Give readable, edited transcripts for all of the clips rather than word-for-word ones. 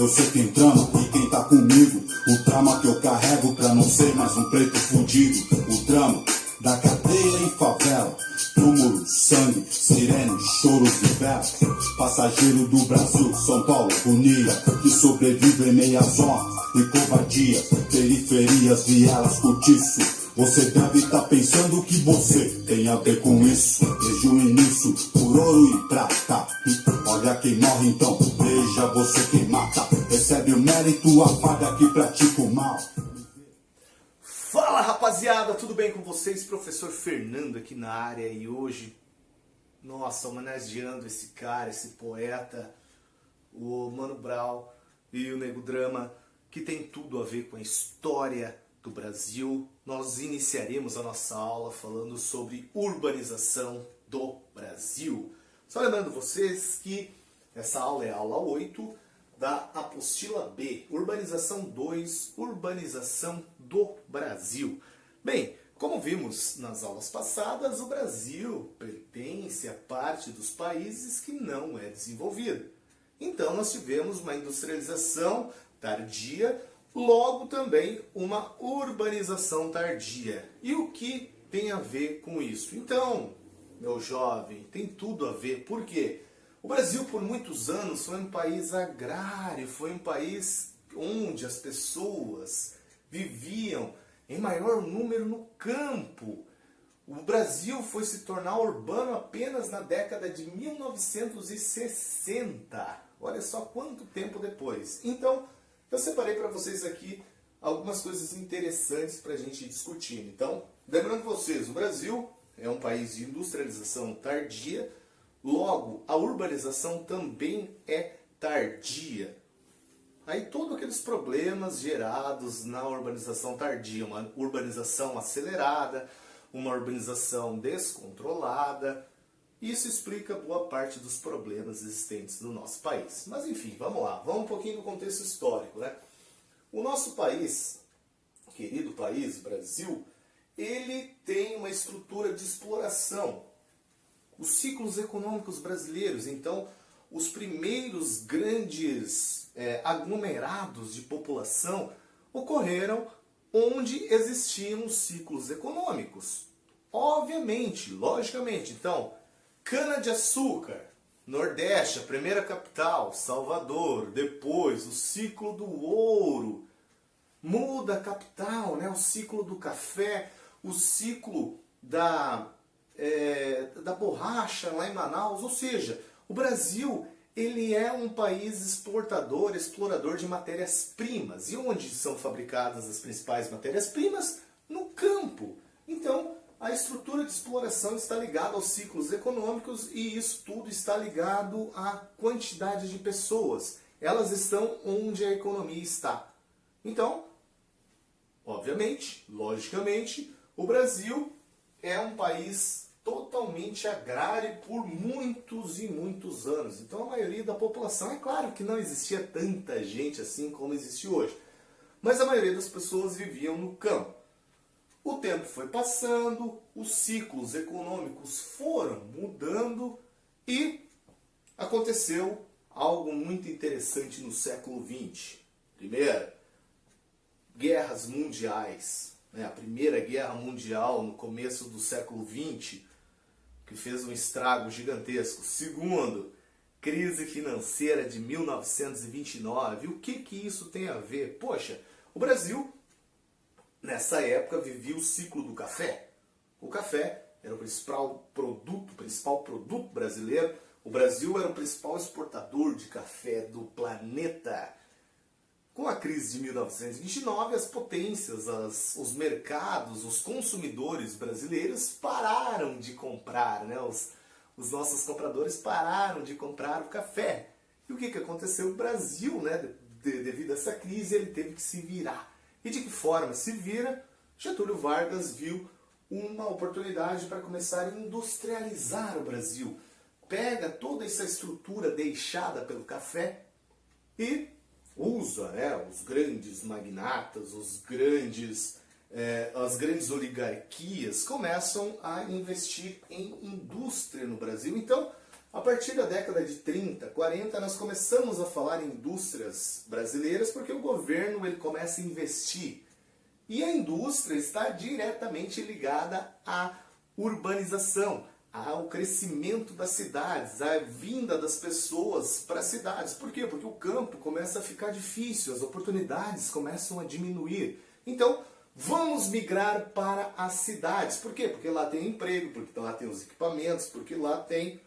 Eu sei quem trama e quem tá comigo. O trama que eu carrego pra não ser mais um preto fudido. O trama da cadeia em favela. Túmulo, sangue, sirene, choros e velas. Passageiro do Brasil, São Paulo, agonia. Que sobrevive em meias honras e covardia. Periferias, vielas, cortiço. Você deve estar pensando que você tem a ver com isso. Desde o início, por ouro e prata. Olha quem morre então, veja você quem mata. Recebe o mérito, a farda que pratica o mal. Fala rapaziada, tudo bem com vocês? Professor Fernando aqui na área e hoje, nossa, homenageando esse cara, esse poeta, o Mano Brown e o Nego Drama, que tem tudo a ver com a história do Brasil. Nós iniciaremos a nossa aula falando sobre urbanização do Brasil. Só lembrando vocês que essa aula é a aula 8 da apostila B, Urbanização 2, Urbanização do Brasil. Bem, como vimos nas aulas passadas, o Brasil pertence a parte dos países que não é desenvolvido. Então nós tivemos uma industrialização tardia, logo também uma urbanização tardia. E o que tem a ver com isso? Então, meu jovem, tem tudo a ver. Por quê? O Brasil, por muitos anos, foi um país agrário, foi um país onde as pessoas viviam em maior número no campo. O Brasil foi se tornar urbano apenas na década de 1960. Olha só quanto tempo depois. Então, eu separei para vocês aqui algumas coisas interessantes para a gente discutir. Então, lembrando vocês, o Brasil é um país de industrialização tardia, logo a urbanização também é tardia. Aí todos aqueles problemas gerados na urbanização tardia, uma urbanização acelerada, uma urbanização descontrolada, isso explica boa parte dos problemas existentes no nosso país. Mas enfim, vamos lá, vamos um pouquinho no contexto histórico, né? O nosso país, querido país, Brasil, ele tem uma estrutura de exploração. Os ciclos econômicos brasileiros, então, os primeiros grandes aglomerados de população ocorreram onde existiam ciclos econômicos. Obviamente, logicamente. Então, cana-de-açúcar, Nordeste, a primeira capital, Salvador, depois o ciclo do ouro, muda a capital, né? O ciclo do café, o ciclo da borracha lá em Manaus, ou seja, o Brasil ele é um país exportador, explorador de matérias-primas. E onde são fabricadas as principais matérias-primas? No campo. Então, a estrutura de exploração está ligada aos ciclos econômicos e isso tudo está ligado à quantidade de pessoas. Elas estão onde a economia está. Então, obviamente, logicamente, o Brasil é um país totalmente agrário por muitos e muitos anos. Então a maioria da população, é claro que não existia tanta gente assim como existe hoje, mas a maioria das pessoas viviam no campo. O tempo foi passando, os ciclos econômicos foram mudando e aconteceu algo muito interessante no século XX. Primeiro, guerras mundiais. A Primeira Guerra Mundial no começo do século XX, que fez um estrago gigantesco. Segundo, crise financeira de 1929. O que isso tem a ver? Poxa, o Brasil, nessa época, vivia o ciclo do café. O café era o principal produto brasileiro. O Brasil era o principal exportador de café do planeta. Com a crise de 1929, as potências, os mercados, os consumidores brasileiros pararam de comprar, né? Os nossos compradores pararam de comprar o café. E o que aconteceu? O Brasil, né, devido a essa crise, ele teve que se virar. E de que forma se vira? Getúlio Vargas viu uma oportunidade para começar a industrializar o Brasil. Pega toda essa estrutura deixada pelo café e usa, né, os grandes magnatas, as grandes oligarquias começam a investir em indústria no Brasil. Então A partir da década de 30, 40, nós começamos a falar em indústrias brasileiras porque o governo ele começa a investir. E a indústria está diretamente ligada à urbanização, ao crescimento das cidades, à vinda das pessoas para as cidades. Por quê? Porque o campo começa a ficar difícil, as oportunidades começam a diminuir. Então, vamos migrar para as cidades. Por quê? Porque lá tem emprego, porque lá tem os equipamentos, porque lá tem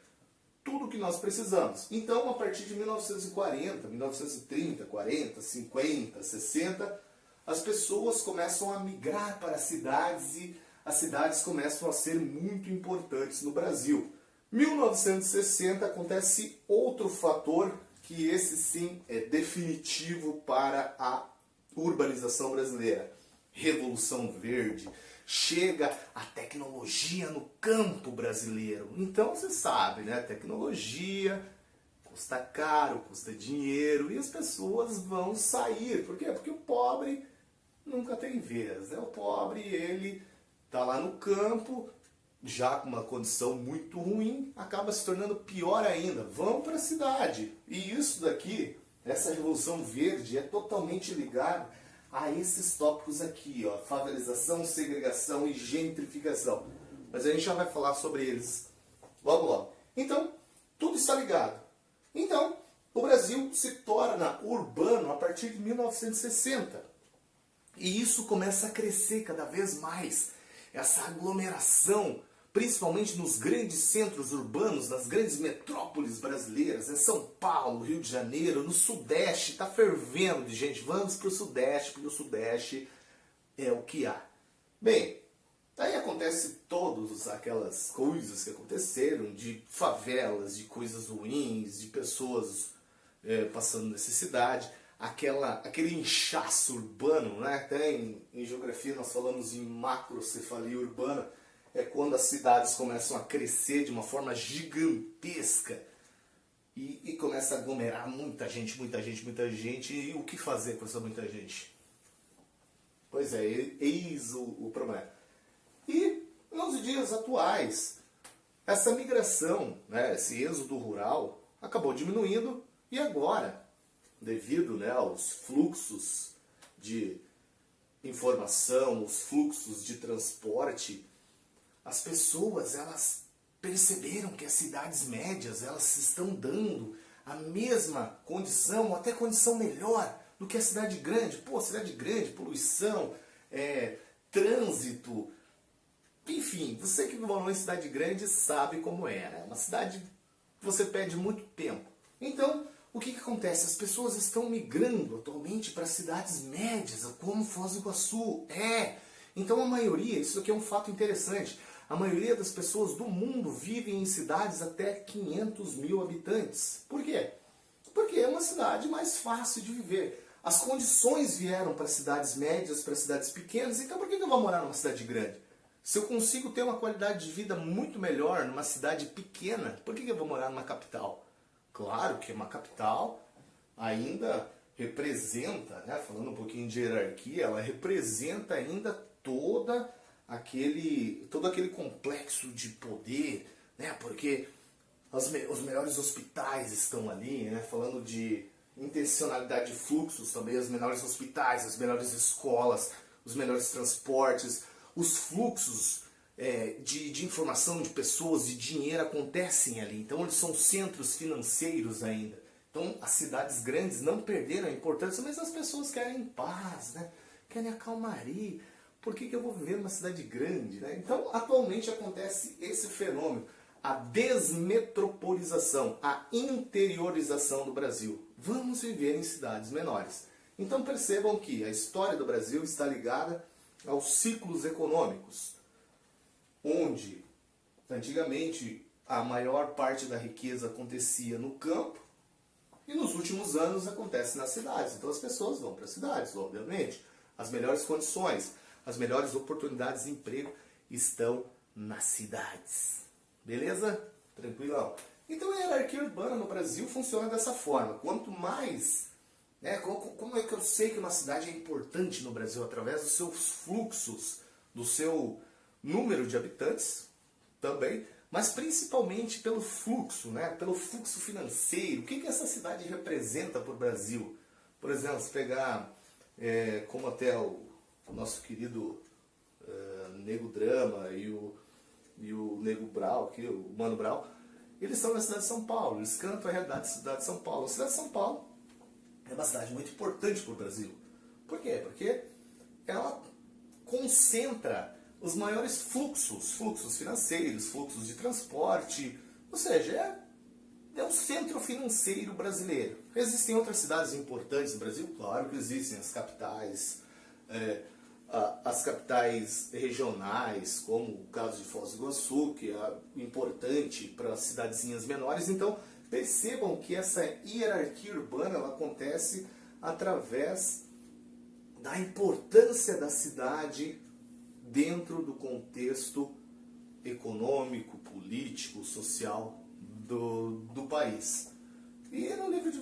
tudo que nós precisamos. Então, a partir de 1940, 1930, 40, 50, 60, as pessoas começam a migrar para as cidades e as cidades começam a ser muito importantes no Brasil. 1960 acontece outro fator que esse sim é definitivo para a urbanização brasileira. Revolução Verde. Chega a tecnologia no campo brasileiro. Então você sabe, né? Tecnologia custa caro, custa dinheiro e as pessoas vão sair. Por quê? Porque o pobre nunca tem vez, né? O pobre, ele está lá no campo, já com uma condição muito ruim, acaba se tornando pior ainda. Vão para a cidade. E isso daqui, essa Revolução Verde, é totalmente ligada a esses tópicos aqui, ó, favelização, segregação e gentrificação. Mas a gente já vai falar sobre eles logo logo. Então, tudo está ligado. Então, o Brasil se torna urbano a partir de 1960. E isso começa a crescer cada vez mais. Essa aglomeração, principalmente nos grandes centros urbanos, nas grandes metrópoles brasileiras, em São Paulo, Rio de Janeiro, no Sudeste, está fervendo de gente. Vamos para o Sudeste, porque o Sudeste é o que há. Bem, aí acontece todas aquelas coisas que aconteceram, de favelas, de coisas ruins, de pessoas passando necessidade, aquele inchaço urbano, né? Até em geografia nós falamos em macrocefalia urbana, é quando as cidades começam a crescer de uma forma gigantesca e começa a aglomerar muita gente, muita gente, muita gente. E o que fazer com essa muita gente? Pois é, eis o problema. E nos dias atuais, essa migração, né, esse êxodo rural, acabou diminuindo e agora, devido, né, aos fluxos de informação, os fluxos de transporte, as pessoas, elas perceberam que as cidades médias, elas estão dando a mesma condição, ou até condição melhor do que a cidade grande. Pô, cidade grande, poluição, trânsito, enfim, você que morou em cidade grande sabe como é, né? Uma cidade que você perde muito tempo. Então, o que acontece? As pessoas estão migrando atualmente para cidades médias, como Foz do Iguaçu. Então a maioria, isso aqui é um fato interessante, a maioria das pessoas do mundo vivem em cidades até 500 mil habitantes. Por quê? Porque é uma cidade mais fácil de viver. As condições vieram para cidades médias, para cidades pequenas, então por que eu vou morar numa cidade grande? Se eu consigo ter uma qualidade de vida muito melhor numa cidade pequena, por que eu vou morar numa capital? Claro que uma capital ainda representa, né, falando um pouquinho de hierarquia, ela representa ainda todo aquele complexo de poder, né, porque os melhores hospitais estão ali, né, falando de intencionalidade de fluxos também, os melhores hospitais, as melhores escolas, os melhores transportes, os fluxos de informação de pessoas, de dinheiro acontecem ali. Então eles são centros financeiros ainda. Então as cidades grandes não perderam a importância, mas as pessoas querem paz, né? Querem a calmaria. Por que eu vou viver numa cidade grande? Né? Então atualmente acontece esse fenômeno, a desmetropolização, a interiorização do Brasil. Vamos viver em cidades menores. Então percebam que a história do Brasil está ligada aos ciclos econômicos, onde antigamente a maior parte da riqueza acontecia no campo e nos últimos anos acontece nas cidades. Então as pessoas vão para as cidades, obviamente. As melhores condições, as melhores oportunidades de emprego estão nas cidades. Beleza? Tranquilão? Então a hierarquia urbana no Brasil funciona dessa forma. Quanto mais... como é que eu sei que uma cidade é importante no Brasil? Através dos seus fluxos, do seu número de habitantes também, mas principalmente pelo fluxo, né? Pelo fluxo financeiro. O que que essa cidade representa para o Brasil? Por exemplo, se pegar como até o nosso querido Nego Drama e o Nego Brau, aqui, o Mano Brau, eles são da cidade de São Paulo, eles cantam a realidade da cidade de São Paulo. A cidade de São Paulo é uma cidade muito importante para o Brasil. Por quê? Porque ela concentra os maiores fluxos financeiros, fluxos de transporte, ou seja, é um centro financeiro brasileiro. Existem outras cidades importantes no Brasil? Claro que existem, as capitais regionais, como o caso de Foz do Iguaçu, que é importante para as cidadezinhas menores. Então, percebam que essa hierarquia urbana ela acontece através da importância da cidade dentro do contexto econômico, político, social do país. E no livro de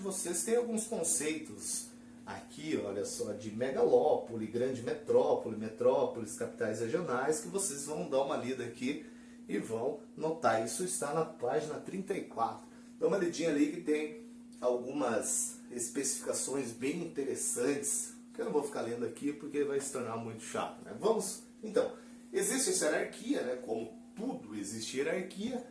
vocês tem alguns conceitos aqui, olha só, de megalópole, grande metrópole, metrópoles, capitais regionais, que vocês vão dar uma lida aqui e vão notar. Isso está na página 34. Dá uma lidinha ali que tem algumas especificações bem interessantes, que eu não vou ficar lendo aqui porque vai se tornar muito chato, né? Vamos, então, existe essa hierarquia, né? Como tudo existe hierarquia.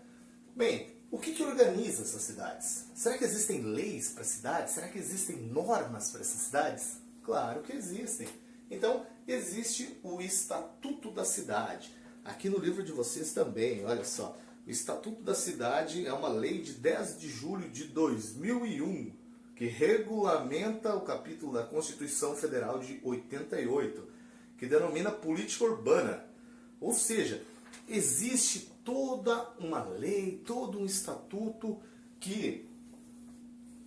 Bem, o que organiza essas cidades? Será que existem leis para cidades? Será que existem normas para essas cidades? Claro que existem. Então, existe o Estatuto da Cidade. Aqui no livro de vocês também, olha só. O Estatuto da Cidade é uma lei de 10 de julho de 2001, que regulamenta o capítulo da Constituição Federal de 88, que denomina política urbana. Ou seja, existe toda uma lei, todo um estatuto que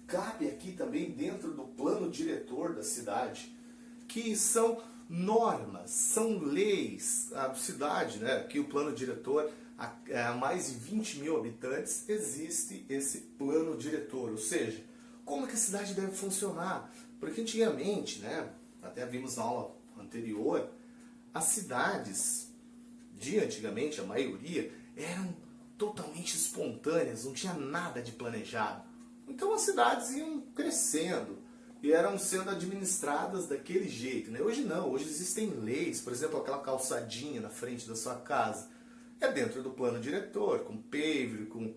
cabe aqui também dentro do plano diretor da cidade, que são normas, são leis. A cidade, né, que o plano diretor, a mais de 20 mil habitantes, existe esse plano diretor, ou seja, como que a cidade deve funcionar? Porque antigamente, né, até vimos na aula anterior, as cidades de antigamente, a maioria, eram totalmente espontâneas, não tinha nada de planejado. Então as cidades iam crescendo e eram sendo administradas daquele jeito, né? Hoje não, hoje existem leis, por exemplo, aquela calçadinha na frente da sua casa, é dentro do plano diretor, com paver, com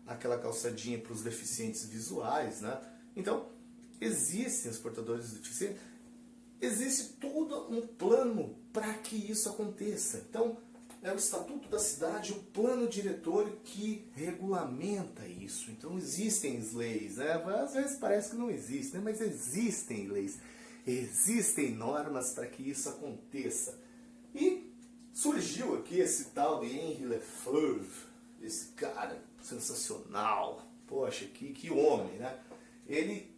aquela calçadinha para os deficientes visuais, né? Então, existem os portadores de deficiência, existe todo um plano para que isso aconteça. Então, é o Estatuto da Cidade, o plano diretor que regulamenta isso. Então existem leis, né? Às vezes parece que não existe, né? Mas existem leis, existem normas para que isso aconteça. E surgiu aqui esse tal de Henri Lefebvre, esse cara sensacional, poxa, que homem, né? Ele,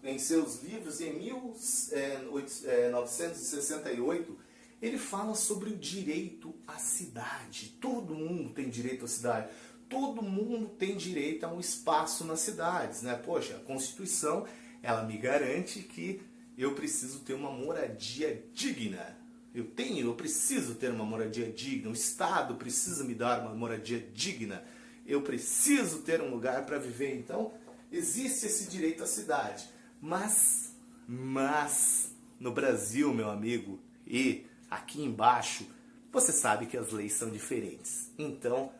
em seus livros, em 1968, ele fala sobre o direito à cidade. Todo mundo tem direito à cidade. Todo mundo tem direito a um espaço nas cidades, né? Poxa, a Constituição, ela me garante que eu preciso ter uma moradia digna. Eu preciso ter uma moradia digna. O Estado precisa me dar uma moradia digna. Eu preciso ter um lugar para viver. Então, existe esse direito à cidade. Mas, no Brasil, meu amigo, e aqui embaixo, você sabe que as leis são diferentes. Então,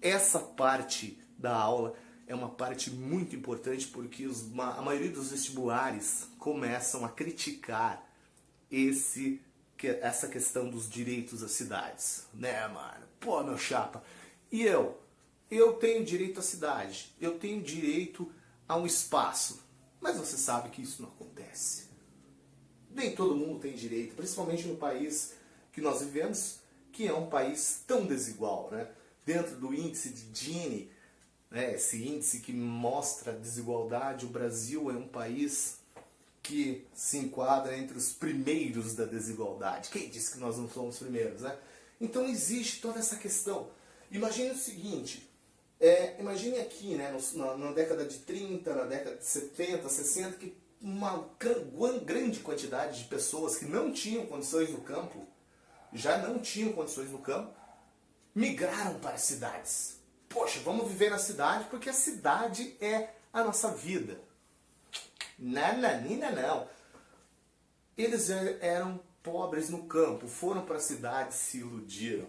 essa parte da aula é uma parte muito importante porque a maioria dos vestibulares começam a criticar essa questão dos direitos às cidades. Né, mano? Pô, meu chapa. E eu tenho direito à cidade, eu tenho direito a um espaço. Mas você sabe que isso não acontece. Nem todo mundo tem direito, principalmente no país que nós vivemos, que é um país tão desigual, né? Dentro do índice de Gini, né, esse índice que mostra a desigualdade, o Brasil é um país que se enquadra entre os primeiros da desigualdade. Quem disse que nós não somos os primeiros, né? Então existe toda essa questão. Imagine o seguinte, imagine aqui, né, na década de 30, na década de 70, 60, que uma grande quantidade de pessoas que não tinham condições no campo, já não tinham condições no campo, migraram para as cidades. Poxa, vamos viver na cidade porque a cidade é a nossa vida. Nananina não. Eles eram pobres no campo, foram para a cidade, se iludiram.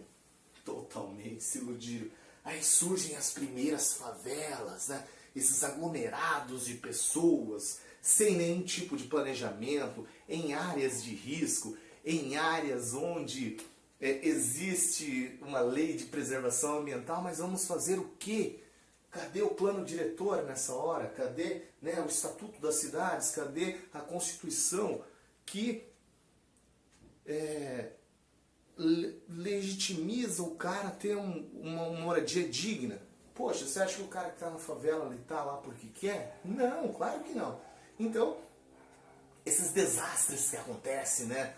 Totalmente se iludiram. Aí surgem as primeiras favelas, né? Esses aglomerados de pessoas, sem nenhum tipo de planejamento, em áreas de risco, em áreas onde existe uma lei de preservação ambiental, mas vamos fazer o quê? Cadê o plano diretor nessa hora? Cadê, né, o Estatuto das Cidades? Cadê a Constituição que legitimiza o cara a ter uma moradia digna? Poxa, você acha que o cara que está na favela ele está lá porque quer? Não, claro que não. Então, esses desastres que acontecem, né?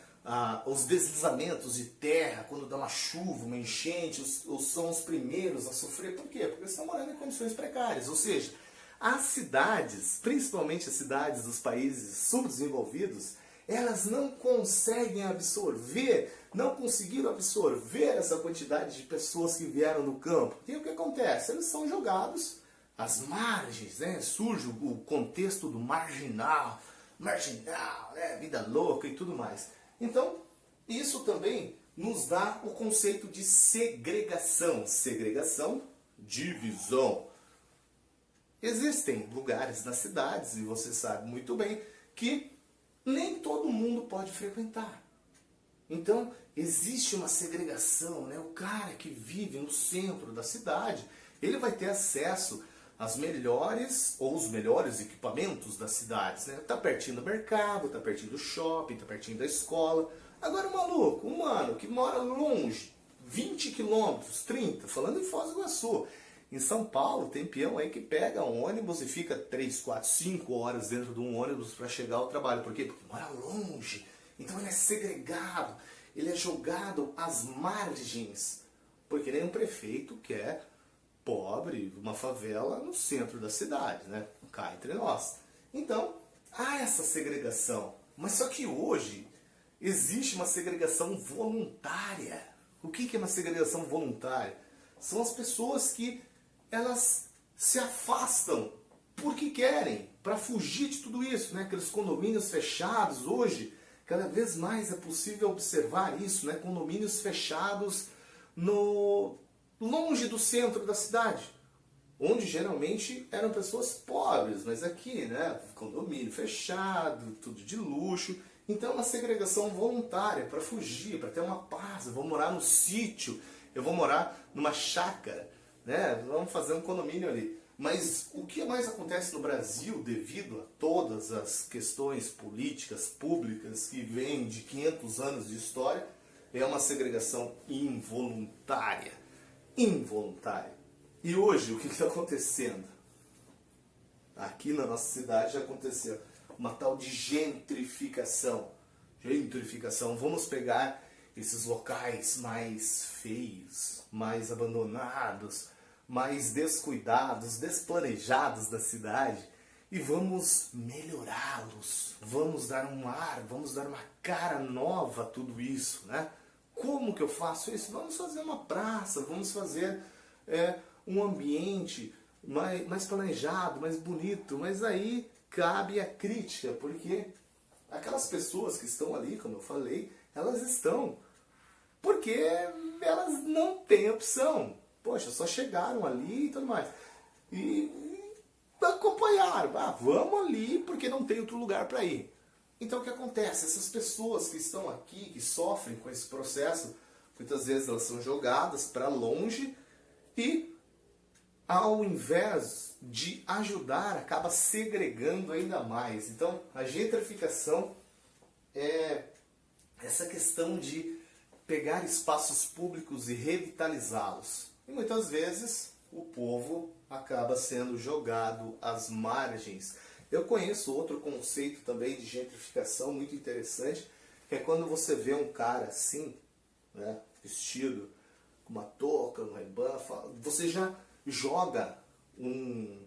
Os deslizamentos de terra, quando dá uma chuva, uma enchente, são os primeiros a sofrer. Por quê? Porque eles estão morando em condições precárias. Ou seja, as cidades, principalmente as cidades dos países subdesenvolvidos, elas não conseguem absorver, não conseguiram absorver essa quantidade de pessoas que vieram do campo. E o que acontece? Eles são jogados às margens, né? Surge o contexto do marginal, né? Vida louca e tudo mais. Então, isso também nos dá o conceito de segregação. Segregação, divisão. Existem lugares nas cidades, e você sabe muito bem, que nem todo mundo pode frequentar. Então, existe uma segregação, né? O cara que vive no centro da cidade, ele vai ter acesso às melhores ou os melhores equipamentos das cidades, né? Tá pertinho do mercado, tá pertinho do shopping, tá pertinho da escola. Agora o maluco, um mano que mora longe, 20 quilômetros, 30, falando em Foz do Iguaçu. Em São Paulo tem peão aí que pega um ônibus e fica 3, 4, 5 horas dentro de um ônibus para chegar ao trabalho. Por quê? Porque mora longe. Então ele é segregado, ele é jogado às margens. Porque nem um prefeito quer pobre, uma favela no centro da cidade, né? Cá entre nós. Então, há essa segregação. Mas só que hoje existe uma segregação voluntária. O que é uma segregação voluntária? São as pessoas que elas se afastam porque querem, para fugir de tudo isso, né? Aqueles condomínios fechados hoje, cada vez mais é possível observar isso, né? Condomínios fechados longe do centro da cidade, onde geralmente eram pessoas pobres, mas aqui, né? Condomínio fechado, tudo de luxo. Então, uma segregação voluntária para fugir, para ter uma paz. Eu vou morar no sítio, eu vou morar numa chácara, né? Vamos fazer um condomínio ali. Mas o que mais acontece no Brasil, devido a todas as questões políticas públicas que vêm de 500 anos de história, é uma segregação involuntária. Involuntária. E hoje, o que está acontecendo? Aqui na nossa cidade já aconteceu uma tal de gentrificação. Gentrificação. Vamos pegar esses locais mais feios, mais abandonados, mais descuidados, desplanejados da cidade e vamos melhorá-los. Vamos dar um ar, vamos dar uma cara nova a tudo isso, né? Como que eu faço isso? Vamos fazer uma praça, vamos fazer um ambiente mais planejado, mais bonito, mas aí cabe a crítica, porque aquelas pessoas que estão ali, como eu falei, elas estão porque elas não têm opção. Poxa, só chegaram ali e tudo mais. E acompanharam. Vamos ali porque não tem outro lugar para ir. Então o que acontece? Essas pessoas que estão aqui, que sofrem com esse processo, muitas vezes elas são jogadas para longe e ao invés de ajudar, acaba segregando ainda mais. Então a gentrificação é essa questão de pegar espaços públicos e revitalizá-los. E muitas vezes o povo acaba sendo jogado às margens. Eu conheço outro conceito também de gentrificação muito interessante, que é quando você vê um cara assim, né, vestido com uma touca, um Ray-Ban, você já joga um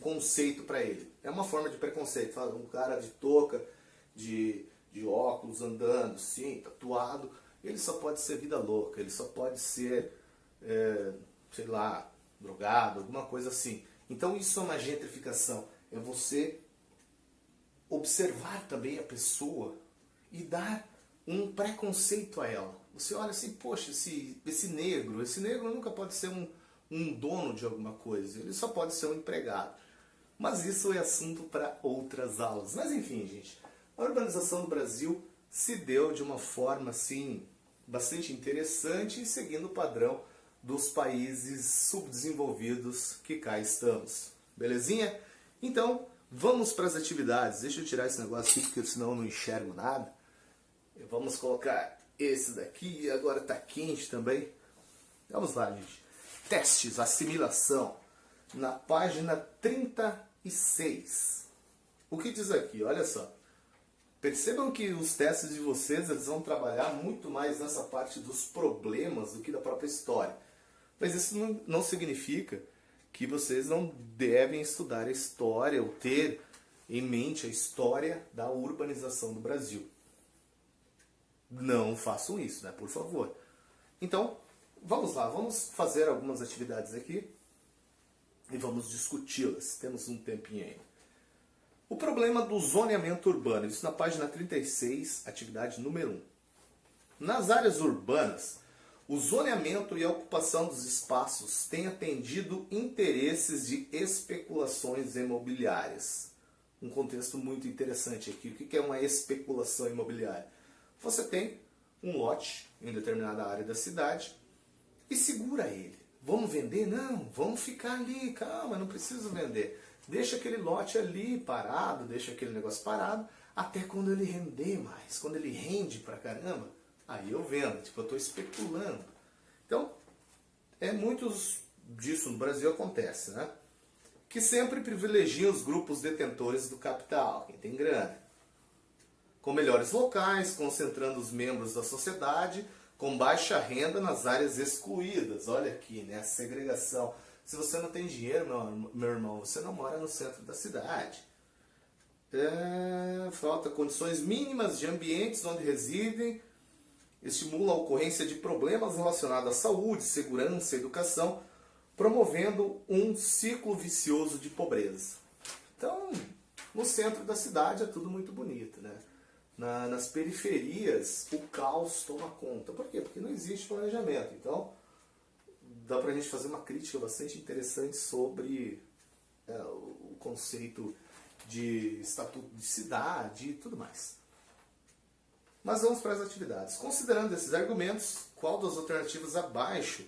conceito para ele. É uma forma de preconceito. Fala, um cara de touca, de óculos, andando, sim, tatuado, ele só pode ser vida louca, ele só pode ser, sei lá, drogado, alguma coisa assim. Então isso é uma gentrificação, é você observar também a pessoa e dar um preconceito a ela. Você olha assim, poxa, esse negro nunca pode ser um dono de alguma coisa, ele só pode ser um empregado. Mas isso é assunto para outras aulas. Mas enfim, gente, a urbanização do Brasil se deu de uma forma assim bastante interessante e seguindo o padrão dos países subdesenvolvidos que cá estamos. Belezinha? Então, vamos para as atividades. Deixa eu tirar esse negócio aqui, porque senão eu não enxergo nada. Vamos colocar esse daqui, agora está quente também. Vamos lá, gente. Testes, assimilação. Na página 36. O que diz aqui? Olha só. Percebam que os testes de vocês eles vão trabalhar muito mais nessa parte dos problemas do que da própria história. Mas isso não significa que vocês não devem estudar a história ou ter em mente a história da urbanização do Brasil. Não façam isso, né? Por favor. Então, vamos lá. Vamos fazer algumas atividades aqui e vamos discuti-las. Temos um tempinho aí. O problema do zoneamento urbano. Isso na página 36, atividade número 1. Nas áreas urbanas, o zoneamento e a ocupação dos espaços têm atendido interesses de especulações imobiliárias. Um contexto muito interessante aqui. O que é uma especulação imobiliária? Você tem um lote em determinada área da cidade e segura ele. Vamos vender? Não, vamos ficar ali. Calma, não preciso vender. Deixa aquele lote ali parado, deixa aquele negócio parado, até quando ele render mais. Quando ele rende pra caramba, aí eu vendo. Tipo, eu estou especulando. Então, muitos disso no Brasil acontece, né? Que sempre privilegiam os grupos detentores do capital, quem tem grana. Com melhores locais, concentrando os membros da sociedade com baixa renda nas áreas excluídas. Olha aqui, né? A segregação. Se você não tem dinheiro, meu irmão, você não mora no centro da cidade. Falta condições mínimas de ambientes onde residem, estimula a ocorrência de problemas relacionados à saúde, segurança, educação, promovendo um ciclo vicioso de pobreza. Então, no centro da cidade é tudo muito bonito, né? Nas periferias, o caos toma conta. Por quê? Porque não existe planejamento. Então, dá pra gente fazer uma crítica bastante interessante sobre o conceito de estatuto de cidade e tudo mais. Mas vamos para as atividades. Considerando esses argumentos, qual das alternativas abaixo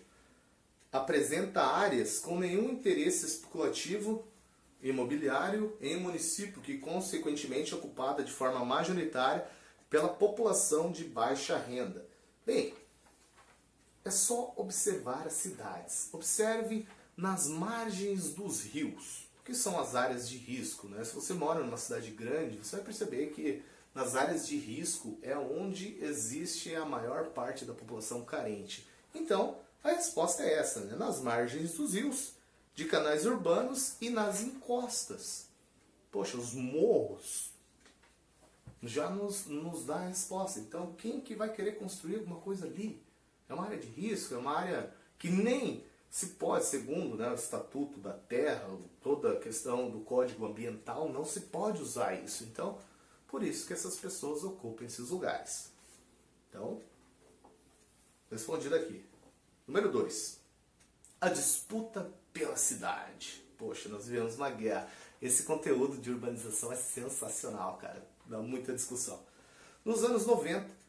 apresenta áreas com nenhum interesse especulativo imobiliário em um município que consequentemente é ocupada de forma majoritária pela população de baixa renda? Bem, é só observar as cidades. Observe nas margens dos rios, que são as áreas de risco, né? Se você mora numa cidade grande, você vai perceber que nas áreas de risco é onde existe a maior parte da população carente. Então, a resposta é essa, né? Nas margens dos rios, de canais urbanos e nas encostas. Poxa, os morros já nos dá a resposta. Então, quem que vai querer construir alguma coisa ali? É uma área de risco, é uma área que nem se pode, segundo, né, o Estatuto da Terra, toda a questão do Código Ambiental, não se pode usar isso. Então, por isso que essas pessoas ocupam esses lugares. Então, respondido aqui. Número 2. A disputa pela cidade. Poxa, nós vivemos uma guerra. Esse conteúdo de urbanização é sensacional, cara. Dá muita discussão. Nos anos 90,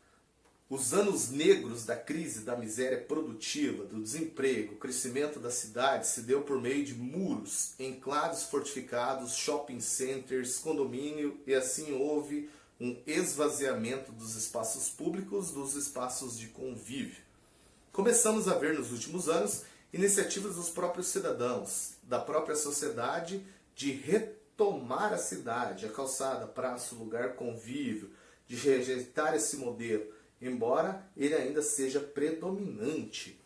os anos negros da crise, da miséria produtiva, do desemprego, o crescimento da cidade se deu por meio de muros, enclaves fortificados, shopping centers, condomínio, e assim houve um esvaziamento dos espaços públicos, dos espaços de convívio. Começamos a ver nos últimos anos iniciativas dos próprios cidadãos, da própria sociedade, de retomar a cidade, a calçada, praça, lugar convívio, de rejeitar esse modelo, embora ele ainda seja predominante.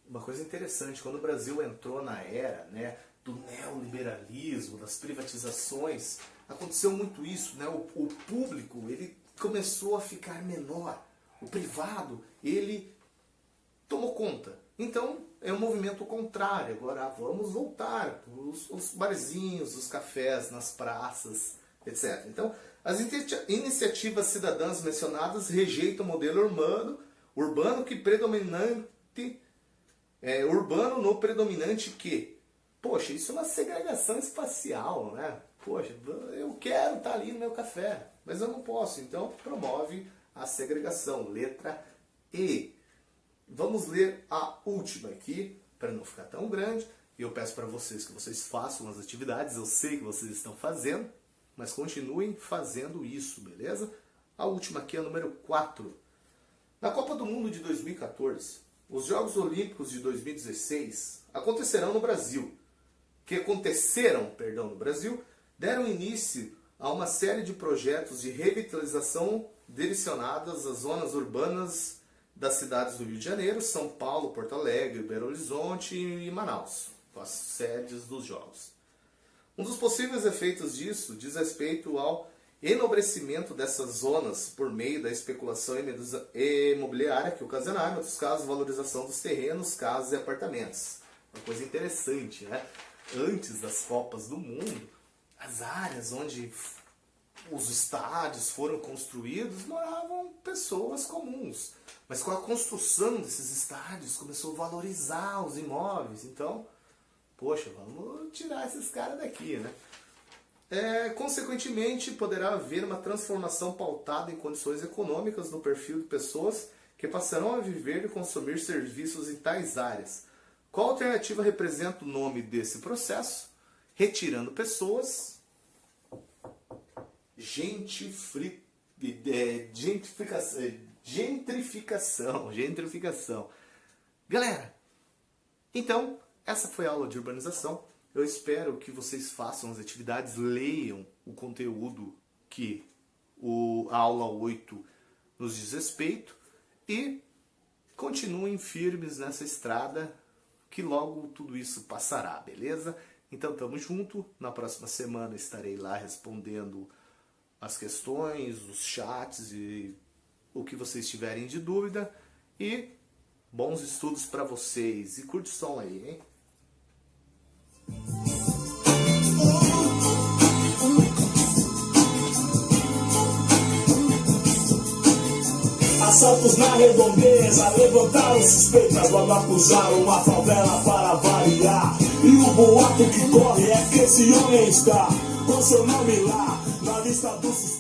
Uma coisa interessante, quando o Brasil entrou na era, né, do neoliberalismo, das privatizações, aconteceu muito isso, né? O público ele começou a ficar menor. O privado, ele tomou conta. Então, é um movimento contrário. Agora, vamos voltar os barzinhos, os cafés, nas praças, etc. Então, as iniciativas cidadãs mencionadas rejeitam o modelo urbano que predominante, urbano no predominante que, poxa, isso é uma segregação espacial, né? Poxa, eu quero estar ali no meu café, mas eu não posso. Então, promove a segregação. Letra E. Vamos ler a última aqui, para não ficar tão grande. Eu peço para vocês que vocês façam as atividades. Eu sei que vocês estão fazendo, mas continuem fazendo isso, beleza? A última aqui é a número 4. Na Copa do Mundo de 2014, os Jogos Olímpicos de 2016 aconteceram no Brasil. Deram início a uma série de projetos de revitalização direcionadas às zonas urbanas das cidades do Rio de Janeiro, São Paulo, Porto Alegre, Belo Horizonte e Manaus, as sedes dos Jogos. Um dos possíveis efeitos disso diz respeito ao enobrecimento dessas zonas por meio da especulação imobiliária que ocasionaram, em outros casos, valorização dos terrenos, casas e apartamentos. Uma coisa interessante, né? Antes das Copas do Mundo, as áreas onde os estádios foram construídos moravam pessoas comuns. Mas com a construção desses estádios começou a valorizar os imóveis. Então, poxa, vamos tirar esses caras daqui, né? Consequentemente, poderá haver uma transformação pautada em condições econômicas no perfil de pessoas que passarão a viver e consumir serviços em tais áreas. Qual alternativa representa o nome desse processo? Retirando pessoas, gentrificação. Galera, então, essa foi a aula de urbanização. Eu espero que vocês façam as atividades, leiam o conteúdo que a aula 8 nos diz respeito e continuem firmes nessa estrada que logo tudo isso passará, beleza? Então tamo junto, na próxima semana estarei lá respondendo as questões, os chats e o que vocês tiverem de dúvida. E bons estudos para vocês. E curte o som aí, hein? Assaltos na redondeza, levantaram suspeitas, logo acusaram a favela para variar. E o boato que corre é que esse homem está com seu nome lá na lista dos suspeitos.